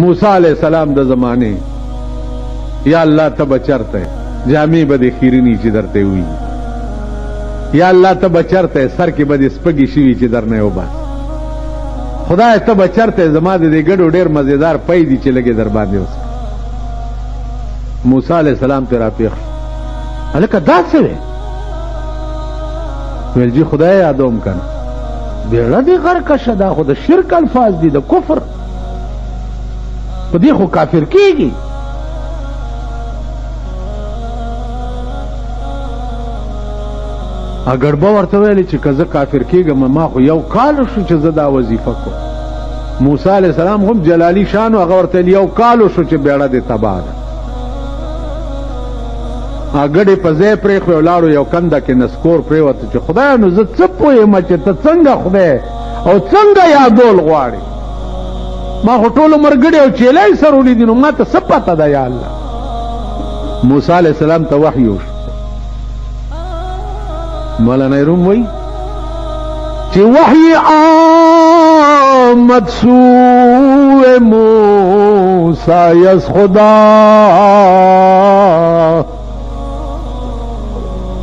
موسی علیہ السلام د زمانه یا الله ته بچرته جامع بده خیرنی چې درته وي یا الله ته بچرته سر کې بده سپګي شي چې درنه و بس خدای ته بچرته زما د ګډو ډیر مزیدار پي دي چې لګي در باندې اوس موسی علیہ السلام ته را پیښ الکه دا څه ویل جی خدای یادوم کنه بیړه دی غرق شدا خو د شرک الفاظ دي د کفر په دې خو کافر کیږي اگر به ورته ویل چې کزه کافر کیږم ما خو یو کال شو چې زه دا وظیفه کوم موسی علیہ السلام هم جلالی شان او هغه ورته یو کال شو چې بیړه دی تباہ ده اګړې په ځای پرې خو لاړو یو کنده کې نسکور پرې وته چې خدای نو زه څه پوهېم چې ته څنګه خدای او څنګه یادول غواړې ما خو ټول عمر ګډې او چیلای سر ولیدي نو ما ته څه پته ده یا الله موسی علیہ السلام ته وحی وشو مولانا روم وایي چې وحی آمد سوی موسی از خدا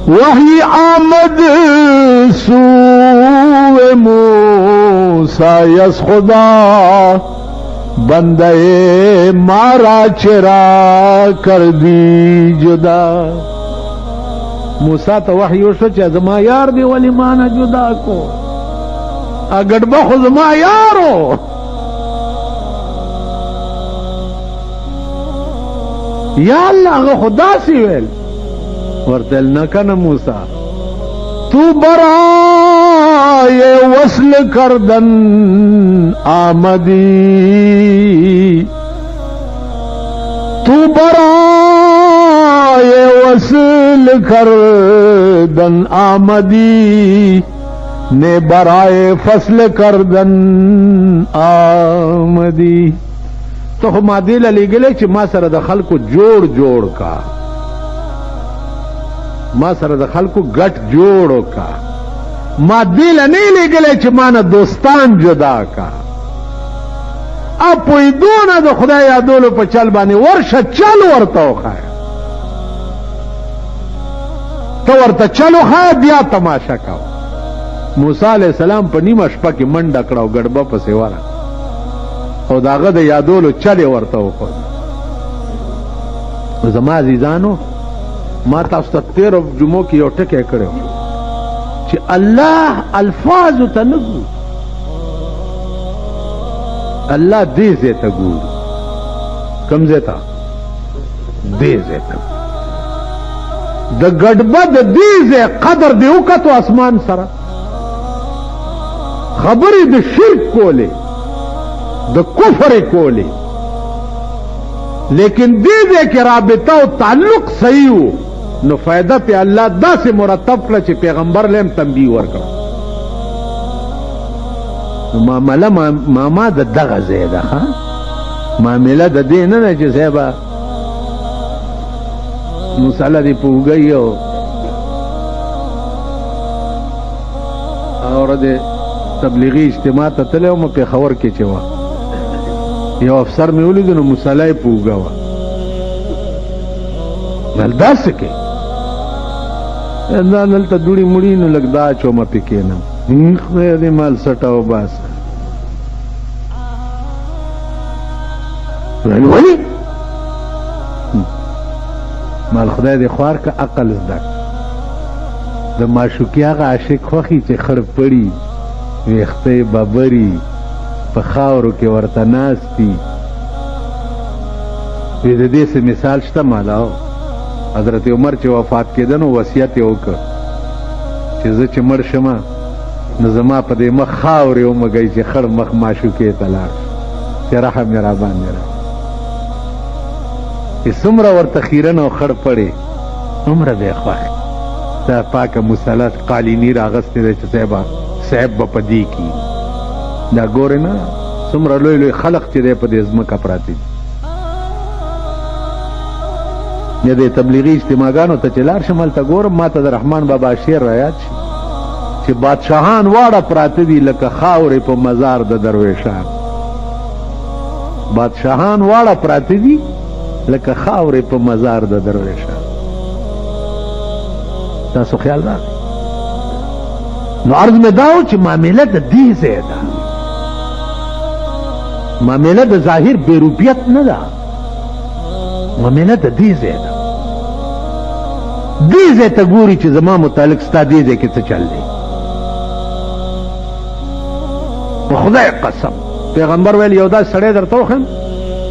وحی آمد سوی موسی از خدا بندے مارا چرا کر دی جدا موسی ته وحی وشو چې زما یار دی ولی مانا جدا کو اگر بخو زما یارو یا اللہ خدا سی ویل ورتل نکنه موسی تو برای وصل کردن آمدی تو برای وصل کردن آمدی نے برائے فصل کردن آمدی تو ما دل علی گلے چې ما سره د خلکو جوړ کا ما سره د خلکو ګټ جوړو کا ما دل نه لګلې چې ما نه دوستان جدا کا اپوی دونه د خدای یادولو په چل باندې ورشه چل ورته وخایا ته ورته چلو خایا بیا تماشا کاو موسی علیہ السلام په نیمه شپه کې منډه کړه او ګډبه پسې وره او داغه د یادولو چل ورته وخو زما عزیزانو ما تاسو ته 13 جمعو کې یو ټکی کړو چې الله الفاظ ته نه ګوري الله دې ځای ته ګوري کوم ځای ته دې ځای ته د ګډبه د دې ځای قدر دې وکړو اسمان سره خبرې د شرک کولې د کفر کولې لیکن دې ځای کې رابطه او تعلق صحیح وو نو فائدہ پہ اللہ دا سے مرتب کړه چې پیغمبر لیم تنبیه ورکړه نو معامله ماما د دغه ځای ده ها معامله د دې نه چې صاحب مصالحه دی پوګي او د تبلیغی اجتماع ته تلو م په خبر کې چوا یو افسر مې ولید نو مصالحه پوګا و بل داس کې دا نلته دوړي مړی نو لګدا چوم پکې نه خو دې مال سټاو باس ولی مال خدای دې خوار کا عقل زده د معشوقي هغه عاشق خوخي چې خړ پړي ویخته بابري په خاورو کې ورته ناستي دې دې څه مثال شته مالاو حضرت عمر چې وفات کېده نو وصیت یې وکړ چې زه چې مړ شمه نو زما په دې مخ خاورې ومږئ چې خړ مخ معشوقې ته لاړ چې رحم یې راباندې را چې څومره ورته خیرن او خړ پړې هومره به یې خوښ دا پاکه مسلط قالیني راغستې ده چې صاحب به په دې کې دا ګورې نه څومره لوی لوی خلق چې دی په دې ځمکه پراته دي یا د تبلیغی اجتماعګانو ته چې لاړ شم هلته ګورم ما ته د رحمان بابا شعر را یاد شي چې بادشاهان واړه پراته دي لکه خاورې په مزار د درویشان بادشاهان واړه پراته دي لکه خاورې په مزار د درویشان. تاسو خیال راغی؟ نو عرض مې دا و چې معامله د دې ځای ده، معامله د ظاهر بیروبیت نه ده، معامله د دې ځای ده. دې ځای ته ګوري چې زما متعلق ستا دې ځای کې څه چل دی. په خدای قسم پیغمبر ویل یو داسې سړی درته وښیم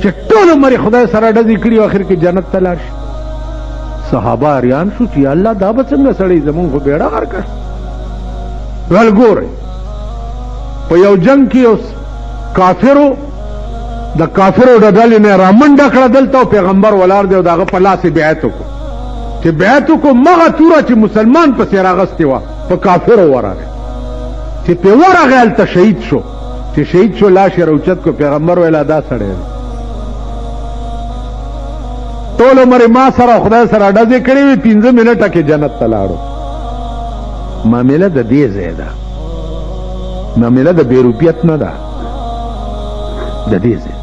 چې ټول عمر یې خدای سره ډزې کړي او اخر کې جنت ته لاړ شي. صحابه اریان شو چې الله دا به څنګه سړی زمونږ خو بیړه غر کړ. ویل ګورئ په یو جنگ کې اوس کافرو د کافرو د ډلې نه رامنډه کړه دلته او پیغمبر ولاړ دی او د هغه په لاس یې بیعت وکړو. چې بیعت وکړو مغه توره چې مسلمان پسې راغستې وه په کافرو ورغی، چې پې ورغی هلته شهید شو. چې شهید شو لاش یې راوچت کړو. پیغمبر ویل دا سړی دی ټول عمر ما سره خدای سره ډزې کړې وي 15 منټه کې جنت ته لاړو. معامله د دې ځای ده، معامله د بیروبیت نه ده، د دې ځای